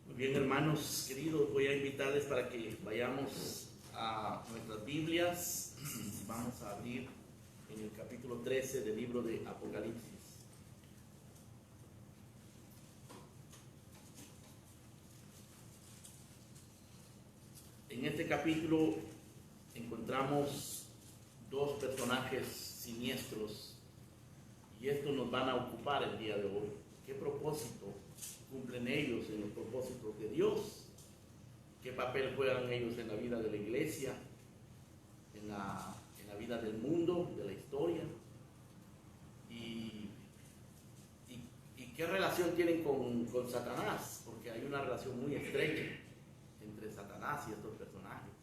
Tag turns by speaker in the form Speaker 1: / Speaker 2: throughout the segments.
Speaker 1: Muy bien, hermanos queridos, voy a invitarles para que vayamos a nuestras Biblias. Vamos a abrir en el capítulo 13 del libro de Apocalipsis. En este capítulo encontramos dos personajes siniestros y estos nos van a ocupar el día de hoy. ¿Qué propósito cumplen ellos en los propósitos de Dios? ¿Qué papel juegan ellos en la vida de la iglesia, en la vida del mundo, de la historia? ¿Y qué relación tienen con Satanás? Porque hay una relación muy estrecha entre Satanás y estos personajes.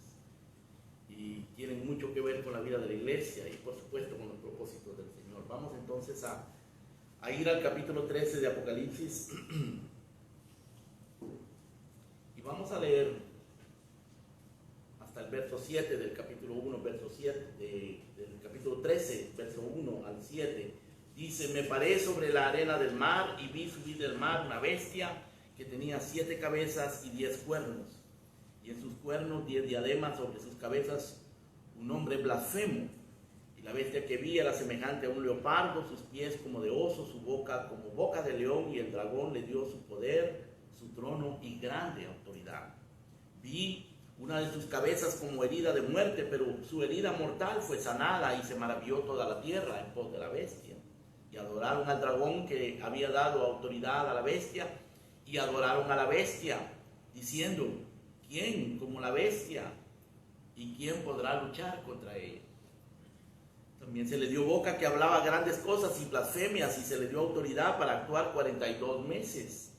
Speaker 1: Y tienen mucho que ver con la vida de la iglesia y por supuesto con los propósitos del Señor. Vamos entonces a ir al capítulo 13 de Apocalipsis. Y vamos a leer hasta el verso 7 del capítulo 1, verso 7, del capítulo 13, verso 1 al 7. Dice: me paré sobre la arena del mar y vi subir del mar una bestia que tenía 7 cabezas y 10 cuernos, y en sus cuernos 10 diademas, sobre sus cabezas un nombre blasfemo. Y la bestia que vi era semejante a un leopardo, sus pies como de oso, su boca como boca de león, y el dragón le dio su poder, su trono y grande autoridad. Vi una de sus cabezas como herida de muerte, pero su herida mortal fue sanada, y se maravilló toda la tierra en pos de la bestia. Y adoraron al dragón que había dado autoridad a la bestia, y adoraron a la bestia, diciendo: ¿quién como la bestia? ¿Y quién podrá luchar contra ella? También se le dio boca que hablaba grandes cosas y blasfemias, y se le dio autoridad para actuar 42 meses.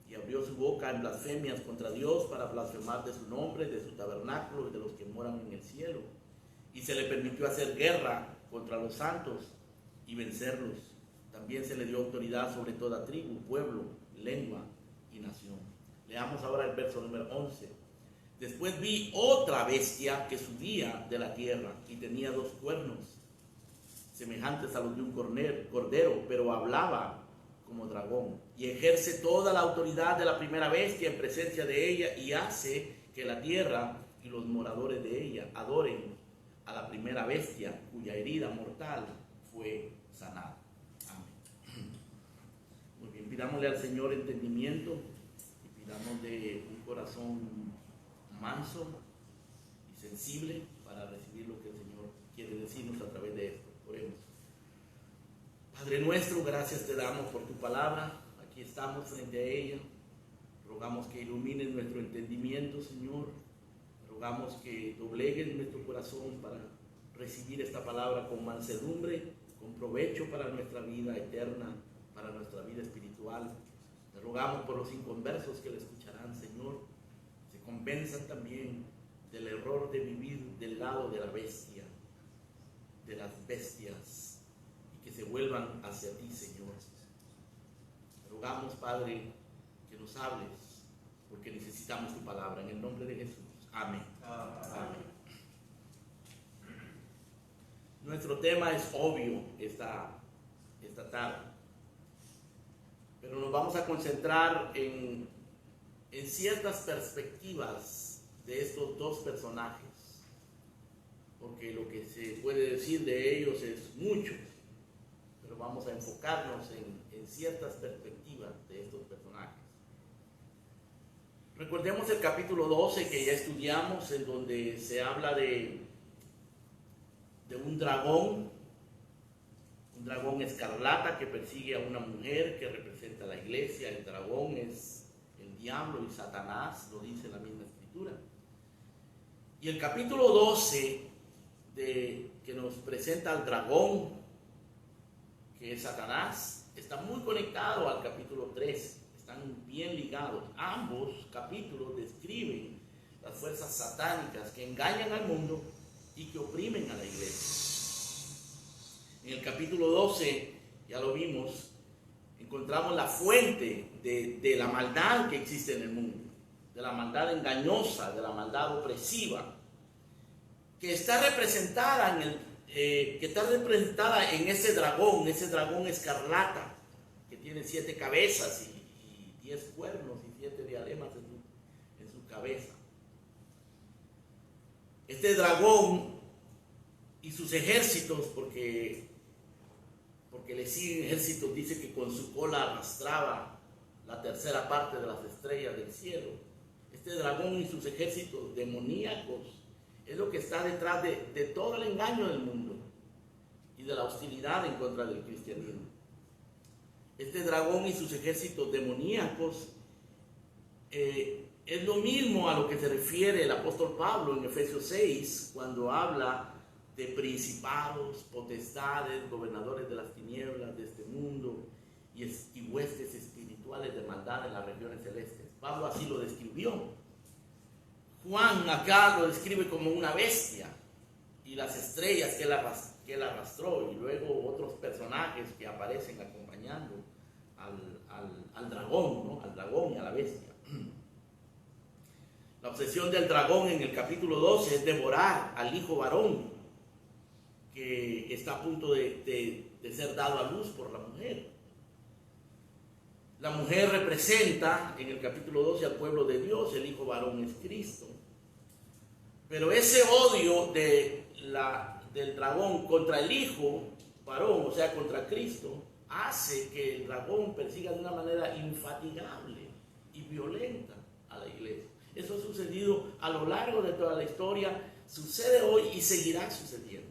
Speaker 1: Y abrió su boca en blasfemias contra Dios, para blasfemar de su nombre, de su tabernáculo y de los que moran en el cielo. Y se le permitió hacer guerra contra los santos y vencerlos. También se le dio autoridad sobre toda tribu, pueblo, lengua y nación. Leamos ahora el verso número 11. Después vi otra bestia que subía de la tierra y tenía 2 cuernos, semejantes a los de un cordero, pero hablaba como dragón, y ejerce toda la autoridad de la primera bestia en presencia de ella, y hace que la tierra y los moradores de ella adoren a la primera bestia, cuya herida mortal fue sanada. Amén. Muy bien, pidámosle al Señor entendimiento y pidámosle un corazón manso y sensible para recibir lo que el Señor quiere decirnos a través de esto. Oremos. Padre nuestro, gracias te damos por tu palabra. Aquí estamos frente a ella. Rogamos que ilumines nuestro entendimiento, Señor. Rogamos que doblegues nuestro corazón para recibir esta palabra con mansedumbre, con provecho para nuestra vida eterna, para nuestra vida espiritual. Te rogamos por los inconversos que la escucharán, Señor. Se convenzan también del error de vivir del lado de la bestia, de las bestias, que se vuelvan hacia ti, Señor. Te rogamos, Padre, que nos hables, porque necesitamos tu palabra. En el nombre de Jesús. Amén. Amén. Nuestro tema es obvio esta tarde, pero nos vamos a concentrar en ciertas perspectivas de estos dos personajes, porque lo que se puede decir de ellos es mucho, pero vamos a enfocarnos en ciertas perspectivas de estos personajes. Recordemos el capítulo 12 que ya estudiamos, en donde se habla de un dragón escarlata que persigue a una mujer que representa a la iglesia. El dragón es el diablo y Satanás, lo dice la misma escritura. Y el capítulo 12 que nos presenta al dragón, que es Satanás, está muy conectado al capítulo 13, están bien ligados. Ambos capítulos describen las fuerzas satánicas que engañan al mundo y que oprimen a la iglesia. En el capítulo 12, ya lo vimos, encontramos la fuente de la maldad que existe en el mundo, de la maldad engañosa, de la maldad opresiva, que está representada en ese dragón escarlata, que tiene 7 cabezas y 10 cuernos y 7 diademas en Este dragón y sus ejércitos, porque le siguen ejércitos, dice que con su cola arrastraba la tercera parte de las estrellas del cielo. Este dragón y sus ejércitos demoníacos es lo que está detrás de todo el engaño del mundo y de la hostilidad en contra del cristianismo. Este dragón y sus ejércitos demoníacos es lo mismo a lo que se refiere el apóstol Pablo en Efesios 6, cuando habla de principados, potestades, gobernadores de las tinieblas de este mundo y huestes espirituales de maldad en las regiones celestes. Pablo así lo describió. Juan acá lo describe como una bestia y las estrellas que él arrastró, y luego otros personajes que aparecen acompañando al dragón, ¿no? Al dragón y a la bestia. La obsesión del dragón en el capítulo 12 es devorar al hijo varón que está a punto de ser dado a luz por la mujer. La mujer representa en el capítulo 12 al pueblo de Dios, el hijo varón es Cristo. Pero ese odio del dragón contra el hijo varón, o sea, contra Cristo, hace que el dragón persiga de una manera infatigable y violenta a la iglesia. Eso ha sucedido a lo largo de toda la historia, sucede hoy y seguirá sucediendo.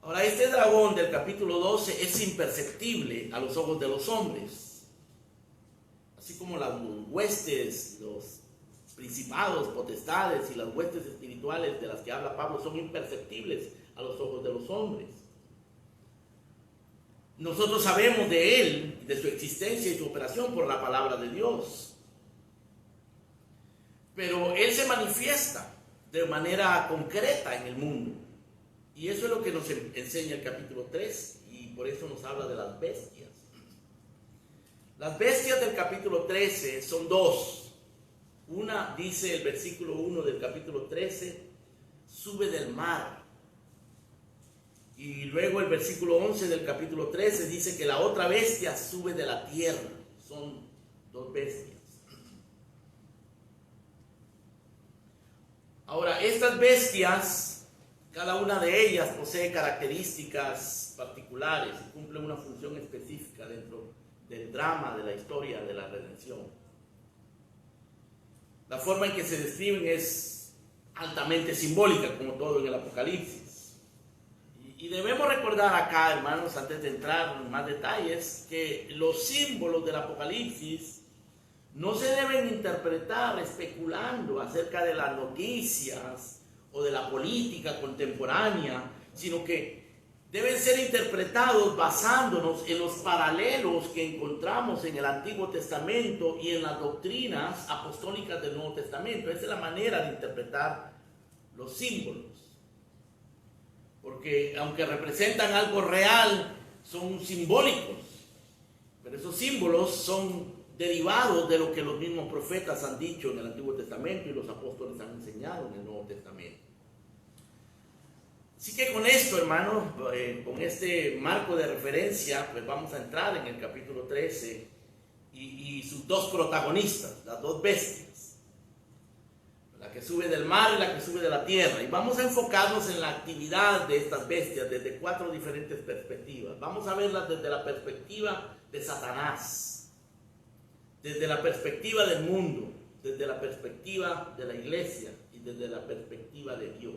Speaker 1: Ahora, este dragón del capítulo 12 es imperceptible a los ojos de los hombres, así como las huestes, los principados, potestades y las huestes espirituales de las que habla Pablo son imperceptibles a los ojos de los hombres. Nosotros sabemos de él, de su existencia y su operación por la palabra de Dios, pero él se manifiesta de manera concreta en el mundo. Y eso es lo que nos enseña el capítulo 3, y por eso nos habla de las bestias. Las bestias del capítulo 13 son dos. Una, dice el versículo 1 del capítulo 13, sube del mar. Y luego el versículo 11 del capítulo 13 dice que la otra bestia sube de la tierra. Son dos bestias. Ahora, estas bestias, cada una de ellas posee características particulares y cumple una función específica dentro del drama de la historia de la redención. La forma en que se describen es altamente simbólica, como todo en el Apocalipsis. Y debemos recordar acá, hermanos, antes de entrar en más detalles, que los símbolos del Apocalipsis no se deben interpretar especulando acerca de las noticias o de la política contemporánea, sino que deben ser interpretados basándonos en los paralelos que encontramos en el Antiguo Testamento y en las doctrinas apostólicas del Nuevo Testamento. Esa es la manera de interpretar los símbolos, porque aunque representan algo real, son simbólicos, pero esos símbolos son derivados de lo que los mismos profetas han dicho en el Antiguo Testamento y los apóstoles han enseñado en el Nuevo Testamento. Así que con esto, hermanos, con este marco de referencia, pues vamos a entrar en el capítulo 13 y sus dos protagonistas, las dos bestias, la que sube del mar y la que sube de la tierra. Y vamos a enfocarnos en la actividad de estas bestias desde 4 diferentes perspectivas. Vamos a verlas desde la perspectiva de Satanás, desde la perspectiva del mundo, desde la perspectiva de la iglesia y desde la perspectiva de Dios.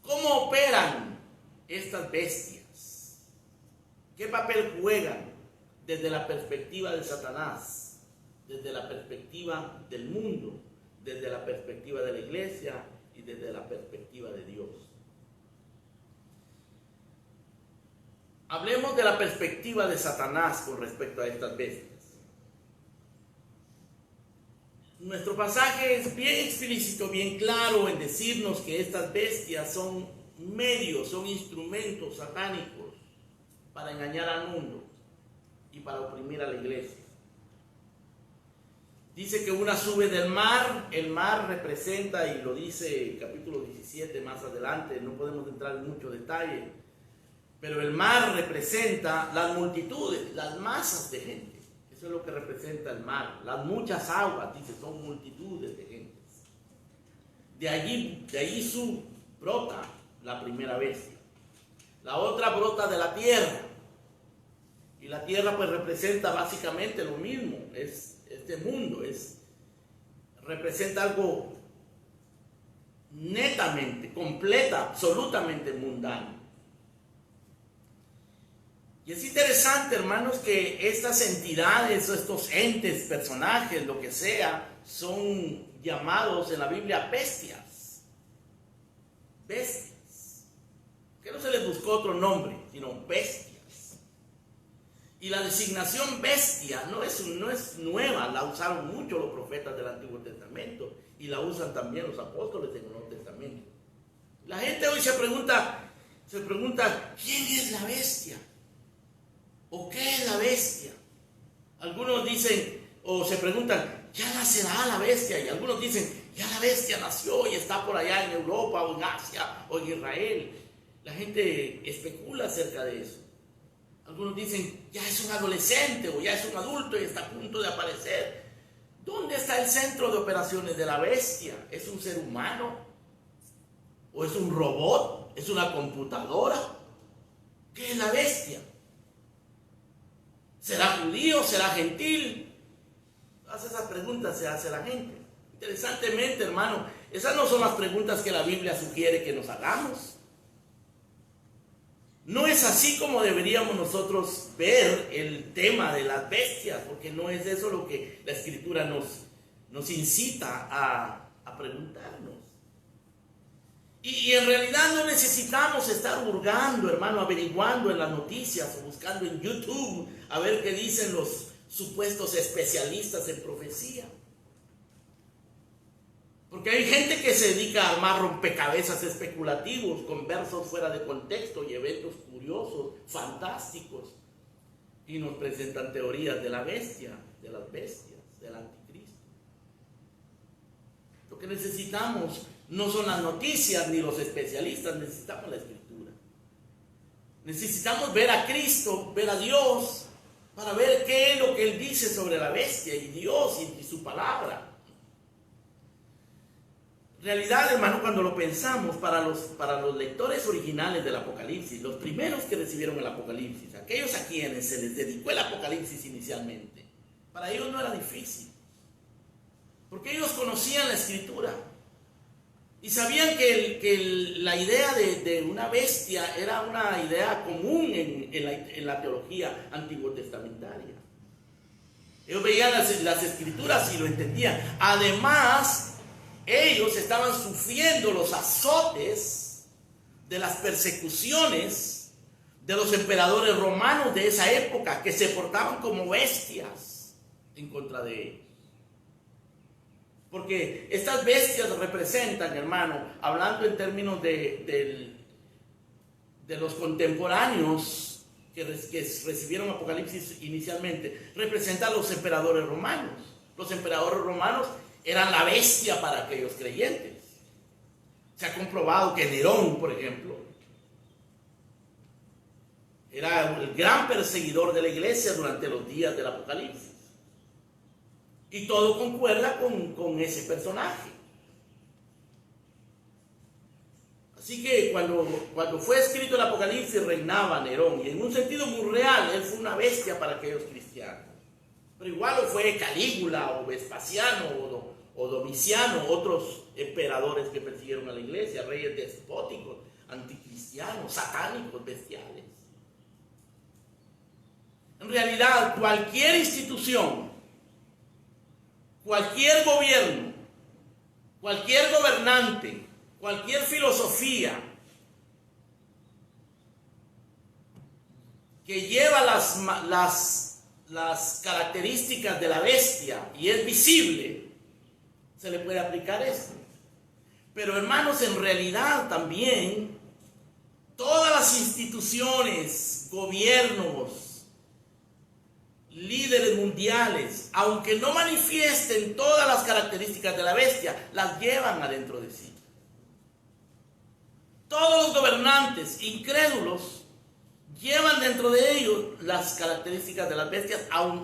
Speaker 1: ¿Cómo operan estas bestias? ¿Qué papel juegan desde la perspectiva de Satanás, desde la perspectiva del mundo, desde la perspectiva de la iglesia y desde la perspectiva de Dios? Hablemos de la perspectiva de Satanás con respecto a estas bestias. Nuestro pasaje es bien explícito, bien claro en decirnos que estas bestias son medios, son instrumentos satánicos para engañar al mundo y para oprimir a la iglesia. Dice que una sube del mar, el mar representa, y lo dice el capítulo 17 más adelante, no podemos entrar en mucho detalle, pero el mar representa las multitudes, las masas de gente. Eso es lo que representa el mar. Las muchas aguas, dice, son multitudes de gentes. De allí brota la primera bestia. La otra brota de la tierra. Y la tierra pues representa básicamente lo mismo. Es este mundo. Representa algo netamente, completa, absolutamente mundano. Y es interesante, hermanos, que estas entidades o estos entes, personajes, lo que sea, son llamados en la Biblia bestias. Bestias. Que no se les buscó otro nombre, sino bestias. Y la designación bestia no es nueva, la usaron mucho los profetas del Antiguo Testamento y la usan también los apóstoles del Nuevo Testamento. La gente hoy se pregunta, ¿quién es la bestia? ¿O qué es la bestia? Algunos dicen o se preguntan, ¿ya nacerá la bestia? Y algunos dicen, ya la bestia nació y está por allá en Europa o en Asia o en Israel. La gente especula acerca de eso. Algunos dicen, ya es un adolescente o ya es un adulto y está a punto de aparecer. ¿Dónde está el centro de operaciones de la bestia? ¿Es un ser humano? ¿O es un robot? ¿Es una computadora? ¿Qué es la bestia? ¿Será judío? ¿Será gentil? Todas esas preguntas se hace la gente. Interesantemente, hermano, esas no son las preguntas que la Biblia sugiere que nos hagamos. No es así como deberíamos nosotros ver el tema de las bestias, porque no es eso lo que la Escritura nos incita a preguntarnos. Y en realidad no necesitamos estar hurgando, hermano, averiguando en las noticias o buscando en YouTube a ver qué dicen los supuestos especialistas en profecía. Porque hay gente que se dedica a armar rompecabezas especulativos con versos fuera de contexto y eventos curiosos, fantásticos, y nos presentan teorías de la bestia, de las bestias, del anticristo. Lo que necesitamos no son las noticias ni los especialistas, necesitamos la Escritura. Necesitamos ver a Cristo, ver a Dios, para ver qué es lo que Él dice sobre la bestia y Dios y su palabra. En realidad, hermano, cuando lo pensamos, para los lectores originales del Apocalipsis, los primeros que recibieron el Apocalipsis, aquellos a quienes se les dedicó el Apocalipsis inicialmente, para ellos no era difícil, porque ellos conocían la Escritura y sabían que la idea de una bestia era una idea común en la teología antiguo testamentaria. Ellos veían las Escrituras y lo entendían. Además, ellos estaban sufriendo los azotes de las persecuciones de los emperadores romanos de esa época, que se portaban como bestias en contra de ellos. Porque estas bestias representan, hermano, hablando en términos de los contemporáneos que recibieron Apocalipsis inicialmente, representan a los emperadores romanos. Los emperadores romanos eran la bestia para aquellos creyentes. Se ha comprobado que Nerón, por ejemplo, era el gran perseguidor de la iglesia durante los días del Apocalipsis. Y todo concuerda con ese personaje. Así que cuando fue escrito el Apocalipsis reinaba Nerón, y en un sentido muy real, él fue una bestia para aquellos cristianos. Pero igual lo fue Calígula o Vespasiano o Domiciano, otros emperadores que persiguieron a la iglesia, reyes despóticos, anticristianos, satánicos, bestiales. En realidad, cualquier institución, cualquier gobierno, cualquier gobernante, cualquier filosofía que lleva las características de la bestia y es visible, se le puede aplicar esto. Pero hermanos, en realidad también todas las instituciones, gobiernos, líderes mundiales, aunque no manifiesten todas las características de la bestia, las llevan adentro de sí. Todos los gobernantes incrédulos llevan dentro de ellos las características de las bestias,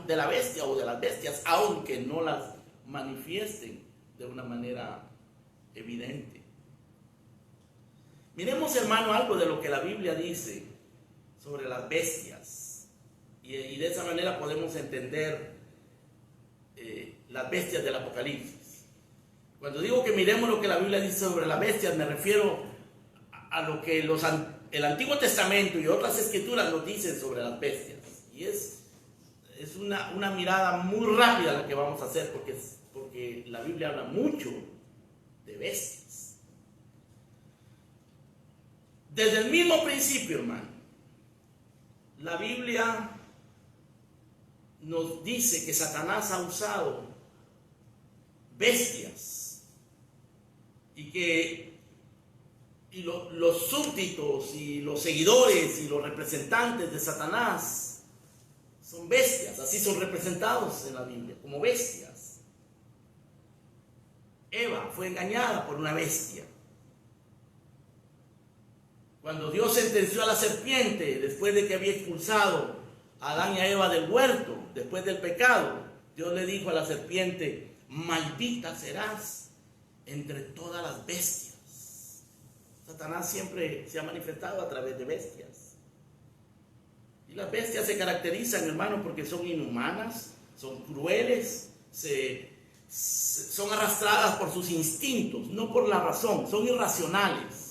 Speaker 1: de la bestia o de las bestias, aunque no las manifiesten de una manera evidente. Miremos, hermano, algo de lo que la Biblia dice sobre las bestias. Y de esa manera podemos entender las bestias del Apocalipsis. Cuando digo que miremos lo que la Biblia dice sobre las bestias, me refiero a lo que el Antiguo Testamento y otras escrituras nos dicen sobre las bestias. Y es una mirada muy rápida la que vamos a hacer, porque la Biblia habla mucho de bestias. Desde el mismo principio, hermano, la Biblia nos dice que Satanás ha usado bestias y los súbditos y los seguidores y los representantes de Satanás son bestias, así son representados en la Biblia, como bestias. Eva fue engañada por una bestia. Cuando Dios sentenció a la serpiente, después de que había expulsado a Adán y a Eva del huerto, después del pecado, Dios le dijo a la serpiente: maldita serás entre todas las bestias. Satanás siempre se ha manifestado a través de bestias. Y las bestias se caracterizan, hermano, porque son inhumanas, son crueles, son arrastradas por sus instintos, no por la razón, son irracionales.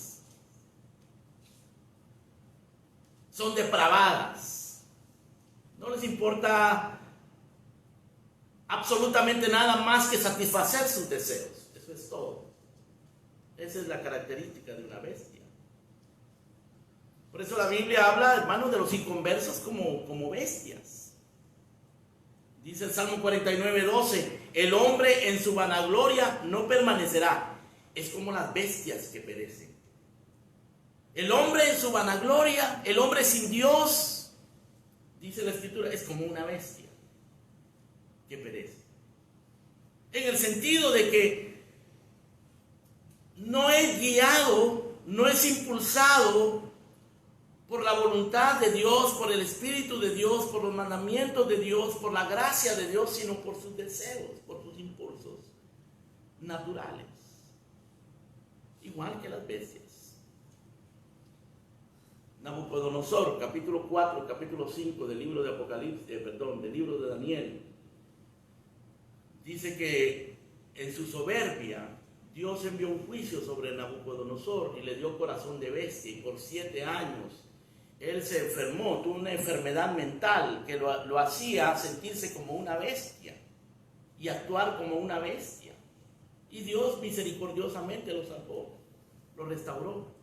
Speaker 1: Son depravadas, no les importa absolutamente nada más que satisfacer sus deseos. Eso es todo. Esa es la característica de una bestia. Por eso la Biblia habla, hermanos, de los inconversos como bestias. Dice el Salmo 49:12: el hombre en su vanagloria no permanecerá, es como las bestias que perecen. El hombre en su vanagloria, el hombre sin Dios, dice la Escritura, es como una bestia que perece. En el sentido de que no es guiado, no es impulsado por la voluntad de Dios, por el Espíritu de Dios, por los mandamientos de Dios, por la gracia de Dios, sino por sus deseos, por sus impulsos naturales. Igual que las bestias. Nabucodonosor, capítulo 4, capítulo 5 del libro de Apocalipsis, del libro de Daniel, dice que en su soberbia Dios envió un juicio sobre Nabucodonosor y le dio corazón de bestia, y por 7 años él se enfermó, tuvo una enfermedad mental que lo hacía sentirse como una bestia y actuar como una bestia. Y Dios misericordiosamente lo salvó, lo restauró.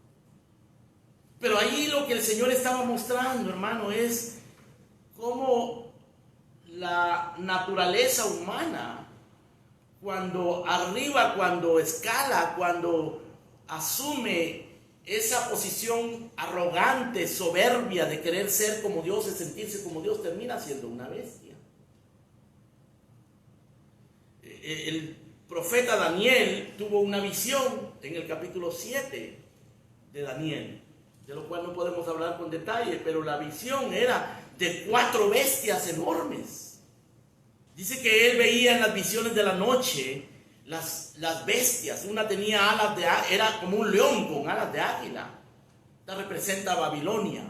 Speaker 1: Pero ahí lo que el Señor estaba mostrando, hermano, es cómo la naturaleza humana, cuando arriba, cuando escala, cuando asume esa posición arrogante, soberbia de querer ser como Dios, de sentirse como Dios, termina siendo una bestia. El profeta Daniel tuvo una visión en el capítulo 7 de Daniel, de lo cual no podemos hablar con detalle, pero la visión era de 4 bestias enormes. Dice que él veía en las visiones de la noche las bestias. Una tenía alas de águila, era como un león con alas de águila. Esta representa a Babilonia,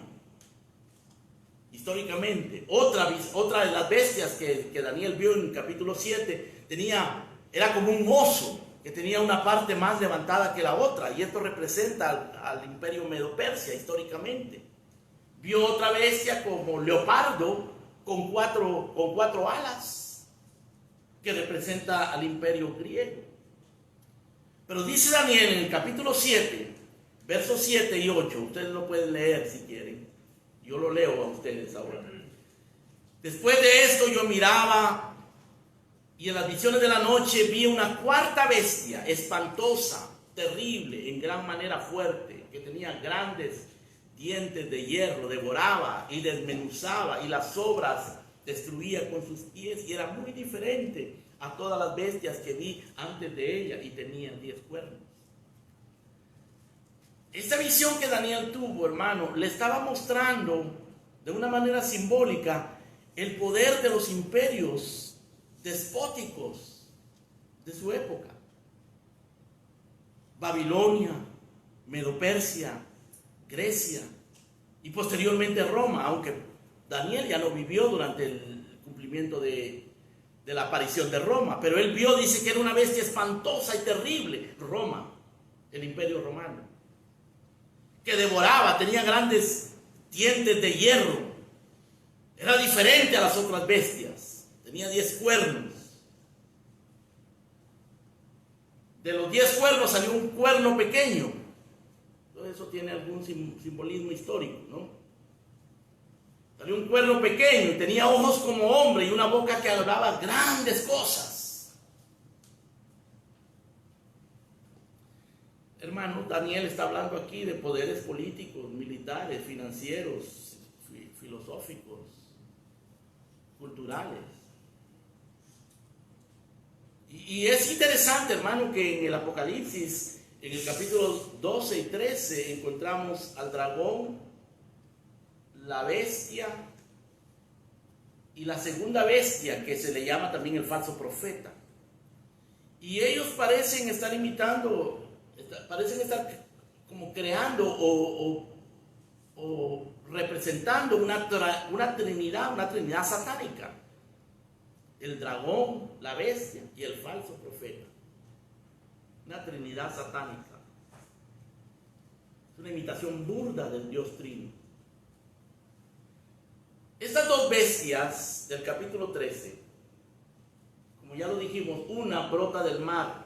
Speaker 1: históricamente. Otra de las bestias que Daniel vio en el capítulo 7 era como un oso, que tenía una parte más levantada que la otra, y esto representa al imperio Medo-Persia históricamente. Vio otra bestia como leopardo con cuatro alas, que representa al imperio griego. Pero dice Daniel en el capítulo 7, versos 7 y 8, ustedes lo pueden leer si quieren, yo lo leo a ustedes ahora. Después de esto yo miraba, y en las visiones de la noche vi una 4ª bestia, espantosa, terrible, en gran manera fuerte, que tenía grandes dientes de hierro, devoraba y desmenuzaba, y las sobras destruía con sus pies, y era muy diferente a todas las bestias que vi antes de ella, y tenía 10 cuernos. Esta visión que Daniel tuvo, hermano, le estaba mostrando de una manera simbólica el poder de los imperios despóticos de su época. Babilonia, Medo-Persia, Grecia y posteriormente Roma, aunque Daniel ya no vivió durante el cumplimiento de la aparición de Roma, pero él vio, dice que era una bestia espantosa y terrible, Roma, el imperio romano, que devoraba, tenía grandes dientes de hierro, era diferente a las otras bestias, tenía 10 cuernos. De los 10 cuernos salió un cuerno pequeño. Todo eso tiene algún simbolismo histórico, ¿no? Salió un cuerno pequeño y tenía ojos como hombre y una boca que hablaba grandes cosas. Hermano, Daniel está hablando aquí de poderes políticos, militares, financieros, filosóficos, culturales. Y es interesante, hermano, que en el Apocalipsis, en el capítulo 12 y 13, encontramos al dragón, la bestia y la segunda bestia, que se le llama también el falso profeta. Y ellos parecen estar imitando, parecen estar como creando o representando una trinidad satánica. El dragón, la bestia y el falso profeta. Una trinidad satánica. Es una imitación burda del Dios Trino. Estas dos bestias del capítulo 13, como ya lo dijimos, una brota del mar.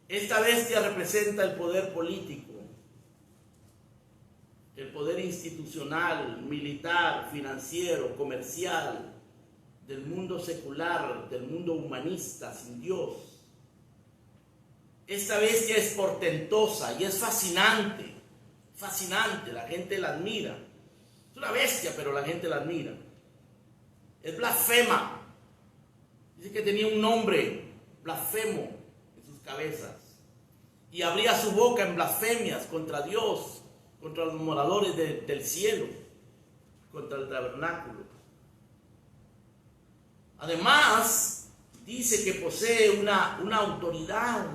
Speaker 1: Esta bestia representa el poder político, el poder institucional, militar, financiero, comercial, del mundo secular, del mundo humanista, sin Dios. Esta bestia es portentosa y es fascinante, fascinante, la gente la admira. Es una bestia, pero la gente la admira. Es blasfema. Dice que tenía un nombre, blasfemo, en sus cabezas. Y abría su boca en blasfemias contra Dios, contra los moradores del cielo, contra el tabernáculo. Además, dice que posee una autoridad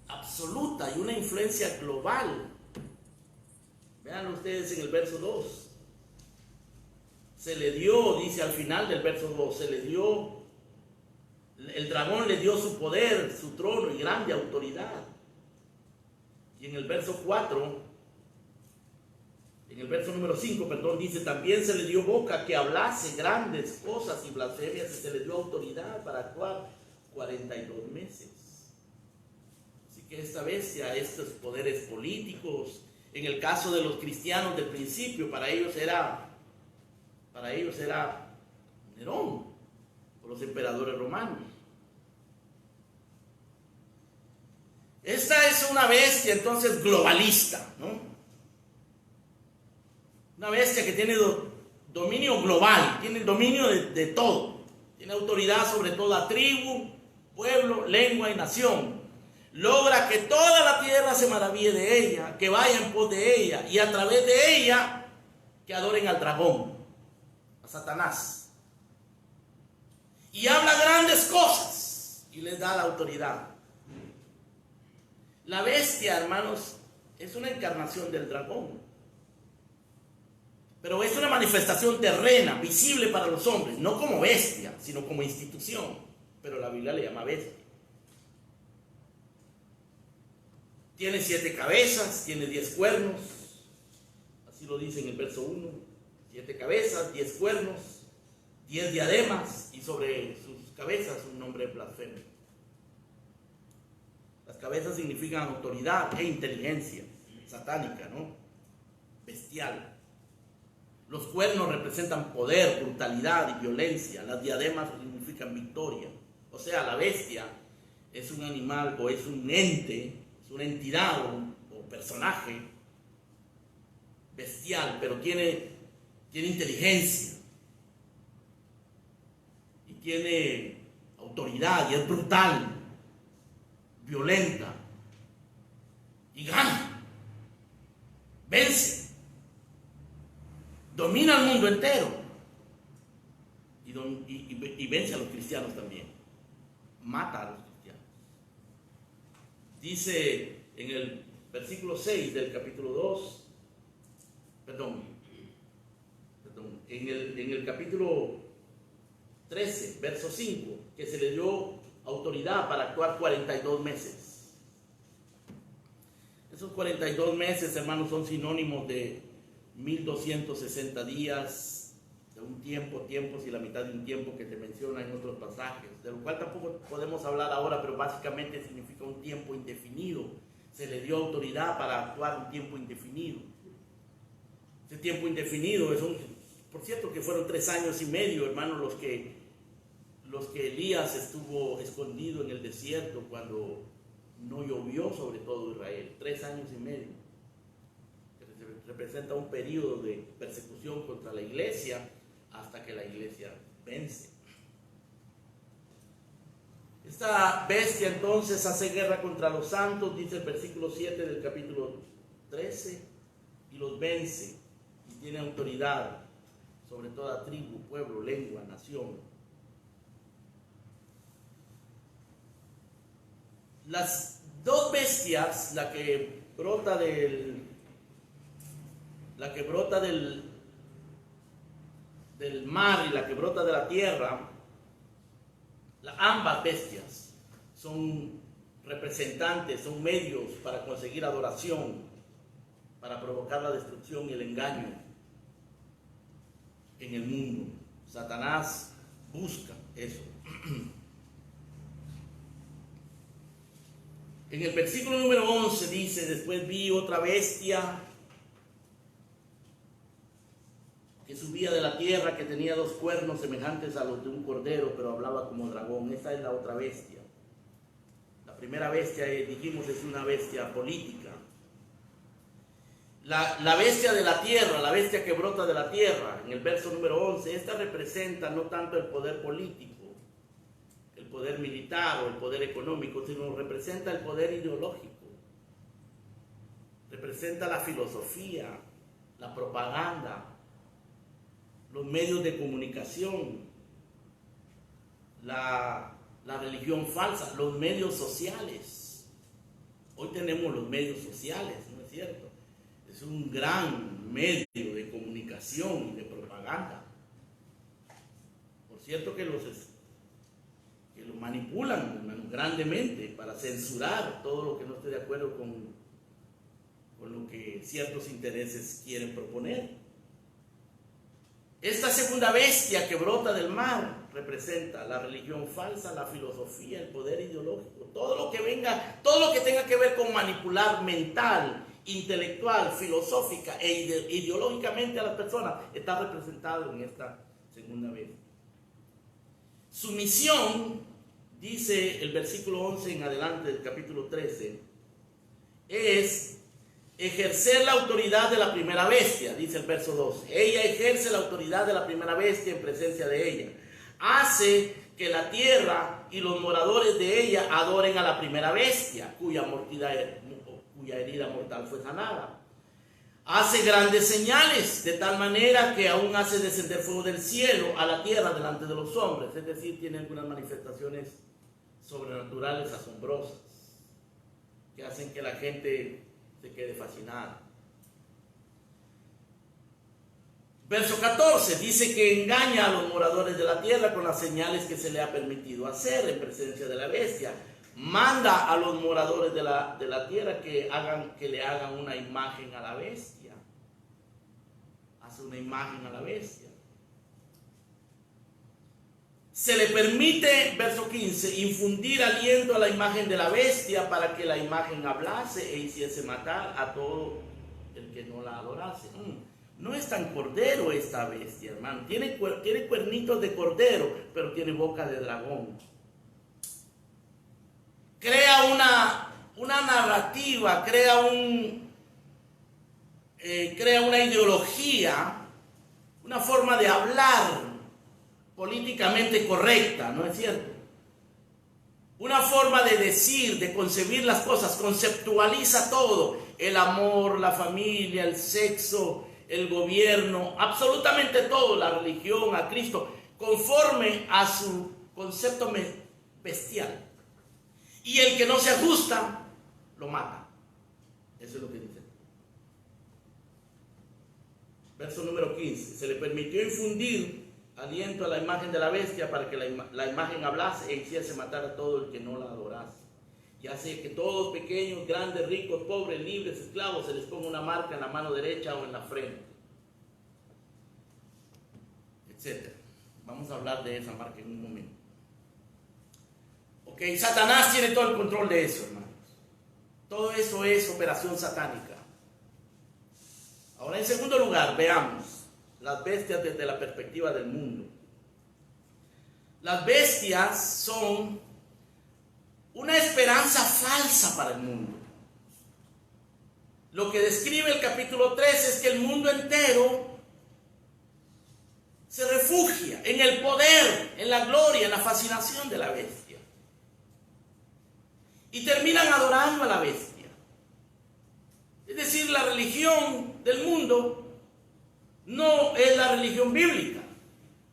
Speaker 1: absoluta y una influencia global. Vean ustedes en el verso 2. Se le dio, dice al final del verso 2, el dragón le dio su poder, su trono y grande autoridad. Y en el verso 4, en el verso número 5, dice, también se le dio boca que hablase grandes cosas y blasfemias, y se le dio autoridad para actuar 42 meses. Así que esta bestia, estos poderes políticos, en el caso de los cristianos del principio, para ellos era Nerón, o los emperadores romanos. Esta es una bestia entonces globalista, ¿no? Una bestia que tiene dominio global, tiene el dominio de todo. Tiene autoridad sobre toda tribu, pueblo, lengua y nación. Logra que toda la tierra se maraville de ella, que vaya en pos de ella, y a través de ella que adoren al dragón, a Satanás. Y habla grandes cosas y les da la autoridad. La bestia, hermanos, es una encarnación del dragón. Pero es una manifestación terrena, visible para los hombres, no como bestia, sino como institución. Pero la Biblia le llama bestia. Tiene 7 cabezas, tiene 10 cuernos. Así lo dice en el verso 1. 7 cabezas, 10 cuernos, 10 diademas y sobre sus cabezas un nombre blasfemo. Las cabezas significan autoridad e inteligencia satánica, ¿no? Bestial. Los cuernos representan poder, brutalidad y violencia. Las diademas significan victoria. O sea, la bestia es un animal o es un ente, es una entidad o personaje bestial, pero tiene inteligencia y tiene autoridad y es brutal, violenta y gana, vence. Domina el mundo entero y vence a los cristianos también. Mata a los cristianos. Dice en el versículo 6 del capítulo 2, en el capítulo 13, verso 5, que se le dio autoridad para actuar 42 meses. Esos 42 meses, hermanos, son sinónimos de 1260 días, de un tiempos y la mitad de un tiempo que te menciona en otros pasajes, de lo cual tampoco podemos hablar ahora, pero básicamente significa un tiempo indefinido. Se le dio autoridad para actuar un tiempo indefinido. Ese tiempo indefinido es por cierto que fueron 3 años y medio, hermanos, los que Elías estuvo escondido en el desierto cuando no llovió sobre todo Israel. 3 años y medio. Representa un periodo de persecución contra la iglesia hasta que la iglesia vence. Esta bestia entonces hace guerra contra los santos, dice el versículo 7 del capítulo 13, y los vence y tiene autoridad sobre toda tribu, pueblo, lengua, nación. Las dos bestias, la que brota del mar y la que brota de la tierra, ambas bestias son representantes, son medios para conseguir adoración, para provocar la destrucción y el engaño en el mundo. Satanás busca eso. En el versículo número 11 dice: después vi otra bestia que subía de la tierra, que tenía 2 cuernos semejantes a los de un cordero, pero hablaba como dragón. Esa es la otra bestia. La primera bestia, dijimos, es una bestia política. La bestia de la tierra, la bestia que brota de la tierra, en el verso número 11, esta representa no tanto el poder político, el poder militar o el poder económico, sino representa el poder ideológico. Representa la filosofía, la propaganda, los medios de comunicación, la religión falsa, los medios sociales. Hoy tenemos los medios sociales, ¿no es cierto? Es un gran medio de comunicación y de propaganda. Por cierto que los manipulan, hermano, grandemente para censurar todo lo que no esté de acuerdo con lo que ciertos intereses quieren proponer. Esta segunda bestia que brota del mar representa la religión falsa, la filosofía, el poder ideológico, todo lo que tenga que ver con manipular mental, intelectual, filosófica e ideológicamente a las personas, está representado en esta segunda bestia. Su misión, dice el versículo 11 en adelante del capítulo 13, es ejercer la autoridad de la primera bestia, dice el verso 12. Ella ejerce la autoridad de la primera bestia en presencia de ella. Hace que la tierra y los moradores de ella adoren a la primera bestia, cuya herida mortal fue sanada. Hace grandes señales, de tal manera que aún hace descender fuego del cielo a la tierra delante de los hombres. Es decir, tiene algunas manifestaciones sobrenaturales asombrosas que hacen que la gente se quede fascinada. Verso 14 dice que engaña a los moradores de la tierra con las señales que se le ha permitido hacer en presencia de la bestia. Manda a los moradores de la tierra que le hagan una imagen a la bestia. Hace una imagen a la bestia. Se le permite, verso 15, infundir aliento a la imagen de la bestia para que la imagen hablase e hiciese matar a todo el que no la adorase. No es tan cordero esta bestia, hermano. Tiene cuernitos de cordero, pero tiene boca de dragón. Crea una narrativa, crea una ideología, una forma de hablar políticamente correcta, ¿no es cierto? Una forma de decir, de concebir las cosas, conceptualiza todo: el amor, la familia, el sexo, el gobierno, absolutamente todo, la religión, a Cristo, conforme a su concepto bestial. Y el que no se ajusta lo mata. Eso es lo que dice. Verso número 15. Se le permitió infundir aliento a la imagen de la bestia para que la imagen hablase e hiciese matar a todo el que no la adorase. Y hace que todos, pequeños, grandes, ricos, pobres, libres, esclavos, se les ponga una marca en la mano derecha o en la frente, etc. Vamos a hablar de esa marca en un momento. Ok, Satanás tiene todo el control de eso, hermanos. Todo eso es operación satánica. Ahora, en segundo lugar, veamos las bestias desde la perspectiva del mundo. Las bestias son una esperanza falsa para el mundo. Lo que describe el capítulo 3 es que el mundo entero se refugia en el poder, en la gloria, en la fascinación de la bestia. Y terminan adorando a la bestia. Es decir, la religión del mundo no es la religión bíblica,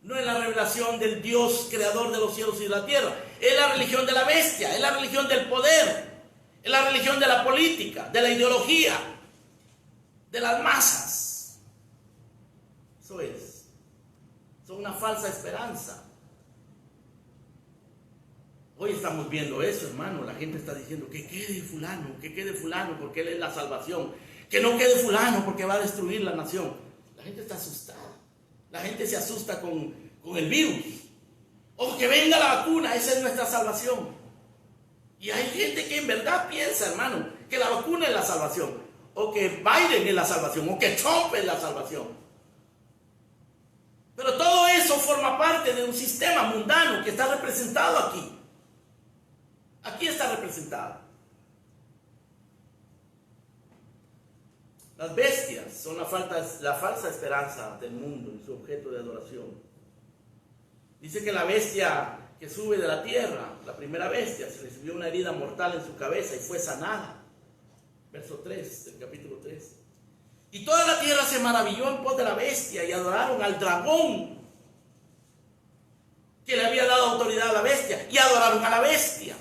Speaker 1: no es la revelación del Dios creador de los cielos y de la tierra, es la religión de la bestia, es la religión del poder, es la religión de la política, de la ideología, de las masas. Eso es. Son una falsa esperanza. Hoy estamos viendo eso, hermano. La gente está diciendo que quede fulano porque él es la salvación. Que no quede fulano porque va a destruir la nación. La gente está asustada. La gente se asusta con el virus. O que venga la vacuna, esa es nuestra salvación. Y hay gente que en verdad piensa, hermano, que la vacuna es la salvación. O que Biden es la salvación. O que Trump es la salvación. Pero todo eso forma parte de un sistema mundano que está representado aquí. Aquí está representado. Las bestias son la falsa esperanza del mundo y su objeto de adoración. Dice que la bestia que sube de la tierra, la primera bestia, se recibió una herida mortal en su cabeza y fue sanada. Verso 3 del capítulo 3. Y toda la tierra se maravilló en pos de la bestia y adoraron al dragón que le había dado autoridad a la bestia, y adoraron a la bestia.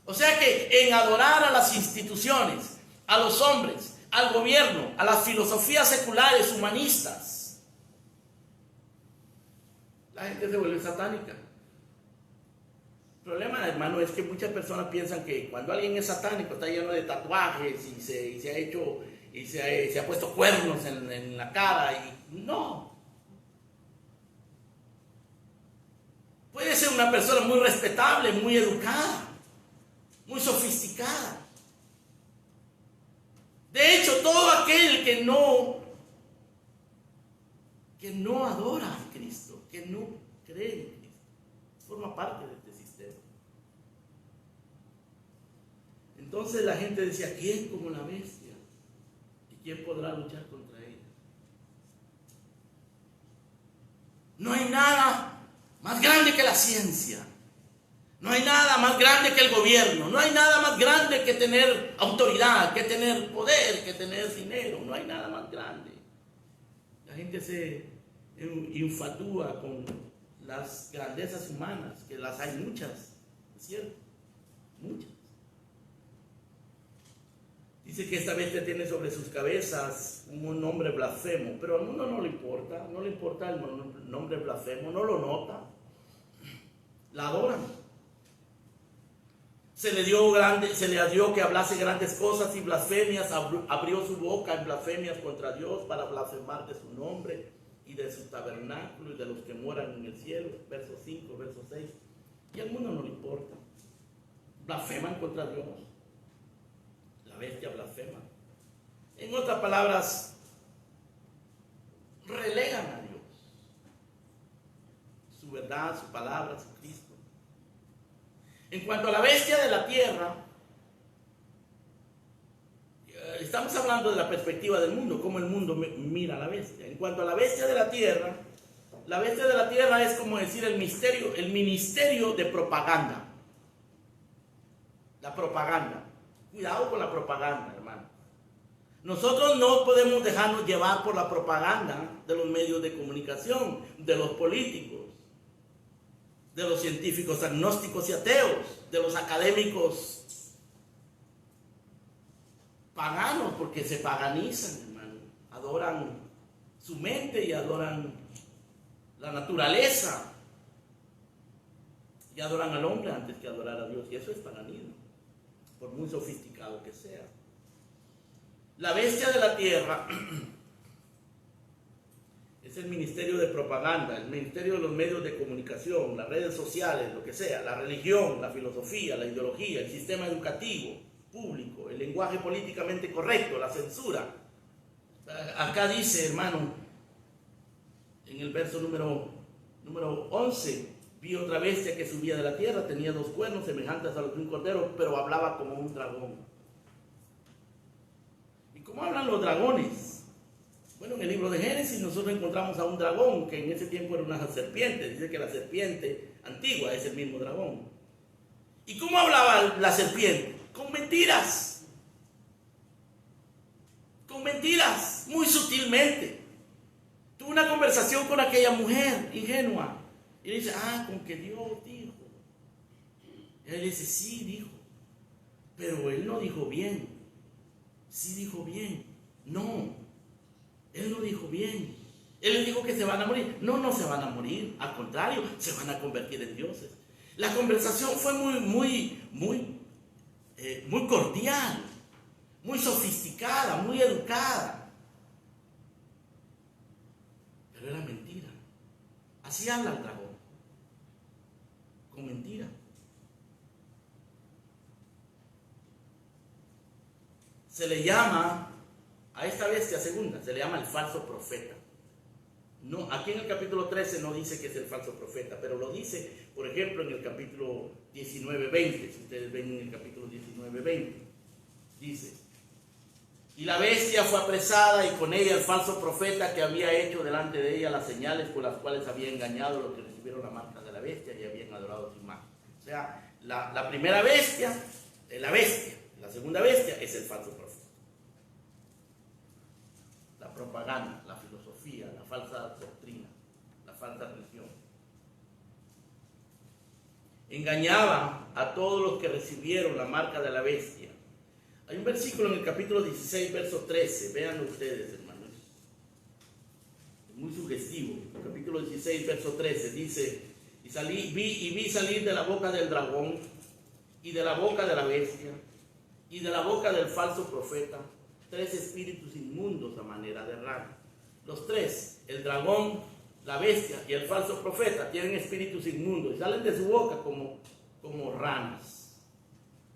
Speaker 1: O sea que en adorar a las instituciones, a los hombres, al gobierno, a las filosofías seculares humanistas, la gente se vuelve satánica. El problema, hermano, es que muchas personas piensan que cuando alguien es satánico está lleno de tatuajes y se ha hecho y se ha puesto cuernos en la cara, y no. Puede ser una persona muy respetable, muy educada, muy sofisticada. De hecho, todo aquel que no adora a Cristo, que no cree en Cristo, forma parte de este sistema. Entonces la gente decía, ¿quién como la bestia? ¿Y quién podrá luchar contra ella? No hay nada más grande que la ciencia. No hay nada más grande que el gobierno. No hay nada más grande que tener autoridad, que tener poder, que tener dinero. No hay nada más grande. La gente se infatúa con las grandezas humanas, que las hay muchas, ¿es cierto? Muchas. Dice que esta bestia tiene sobre sus cabezas un nombre blasfemo, pero al mundo no le importa el nombre blasfemo, no lo nota. La adoran. Se le dio que hablase grandes cosas y blasfemias, abrió su boca en blasfemias contra Dios para blasfemar de su nombre y de su tabernáculo y de los que moran en el cielo. Verso 5, verso 6. Y al mundo no le importa. Blasfeman contra Dios. La bestia blasfema. En otras palabras, relegan a Dios, su verdad, su palabra, su Cristo. En cuanto a la bestia de la tierra, estamos hablando de la perspectiva del mundo, cómo el mundo mira a la bestia. En cuanto a la bestia de la tierra es como decir el ministerio de propaganda. La propaganda. Cuidado con la propaganda, hermano. Nosotros no podemos dejarnos llevar por la propaganda de los medios de comunicación, de los políticos. de los científicos agnósticos y ateos, de los académicos paganos, porque se paganizan, hermano. Adoran su mente y adoran la naturaleza y adoran al hombre antes que adorar a Dios. Y eso es paganismo, por muy sofisticado que sea. La bestia de la tierra es el ministerio de propaganda, el ministerio de los medios de comunicación, las redes sociales, lo que sea, la religión, la filosofía, la ideología, el sistema educativo público, el lenguaje políticamente correcto, la censura. Acá dice, hermano, en el verso número 11, vi otra bestia que subía de la tierra, tenía 2 cuernos semejantes a los de un cordero, pero hablaba como un dragón. ¿Y cómo hablan los dragones? Bueno, en el libro de Génesis nosotros encontramos a un dragón que en ese tiempo era una serpiente. Dice que la serpiente antigua es el mismo dragón. ¿Y cómo hablaba la serpiente? Con mentiras. Con mentiras, muy sutilmente. Tuvo una conversación con aquella mujer ingenua. Y le dice, con que Dios dijo. Y él dice, sí, dijo. Pero él no dijo bien. Sí dijo bien. No, él no dijo bien. Él les dijo que se van a morir. No, no se van a morir. Al contrario, se van a convertir en dioses. La conversación fue muy cordial, muy sofisticada, muy educada. Pero era mentira. Así habla el dragón. Con mentira. Se le llama a esta bestia segunda, se le llama el falso profeta. No, aquí en el capítulo 13 no dice que es el falso profeta, pero lo dice, por ejemplo, en el capítulo 19-20. Si ustedes ven en el capítulo 19-20, dice: y la bestia fue apresada, y con ella el falso profeta que había hecho delante de ella las señales por las cuales había engañado a los que recibieron la marca de la bestia y habían adorado su imagen. O sea, la primera bestia es la bestia, la segunda bestia es el falso profeta. La propaganda, la filosofía, la falsa doctrina, la falsa religión. Engañaba a todos los que recibieron la marca de la bestia. Hay un versículo en el capítulo 16, verso 13. Véanlo ustedes, hermanos. Es muy sugestivo. El capítulo 16, verso 13 dice: vi salir de la boca del dragón, y de la boca de la bestia, y de la boca del falso profeta, 3 espíritus inmundos a manera de rana. Los 3, el dragón, la bestia y el falso profeta, tienen espíritus inmundos y salen de su boca como ranas.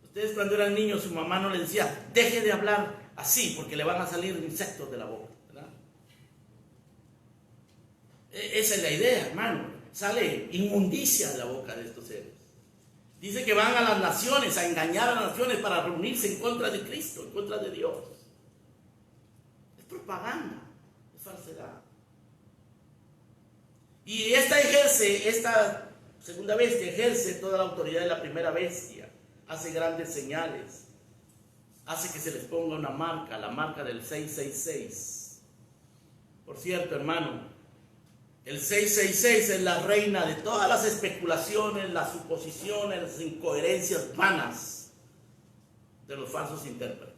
Speaker 1: Ustedes, cuando eran niños, su mamá no les decía: deje de hablar así porque le van a salir insectos de la boca, ¿verdad? Esa es la idea, hermano. Sale inmundicia de la boca de estos seres. Dice que van a las naciones a engañar a las naciones para reunirse en contra de Cristo, en contra de Dios. Es propaganda, es falsedad. Y esta segunda bestia ejerce toda la autoridad de la primera bestia. Hace grandes señales, hace que se les ponga una marca, la marca del 666. Por cierto, hermano, el 666 es la reina de todas las especulaciones, las suposiciones, las incoherencias vanas de los falsos intérpretes.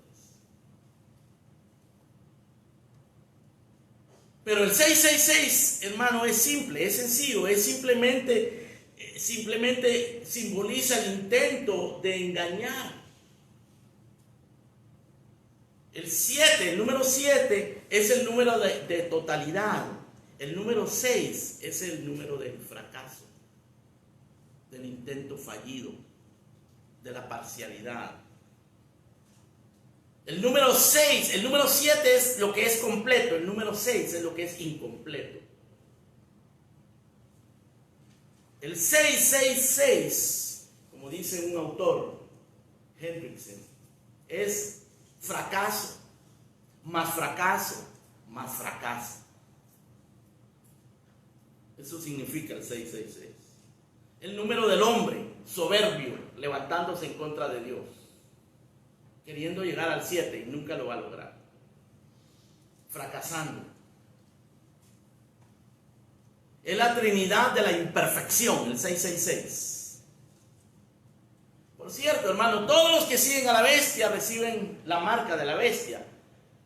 Speaker 1: Pero el 666, hermano, es simple, es sencillo, es simplemente simboliza el intento de engañar. El número 7 es el número de totalidad. El número 6 es el número del fracaso, del intento fallido, de la parcialidad. El número 7 es lo que es completo, el número 6 es lo que es incompleto. El 666, como dice un autor, Hendrickson, es fracaso, más fracaso, más fracaso. Eso significa el 666. El número del hombre, soberbio, levantándose en contra de Dios, queriendo llegar al 7 y nunca lo va a lograr, fracasando. Es la Trinidad de la imperfección, el 666. Por cierto, hermano, todos los que siguen a la bestia reciben la marca de la bestia.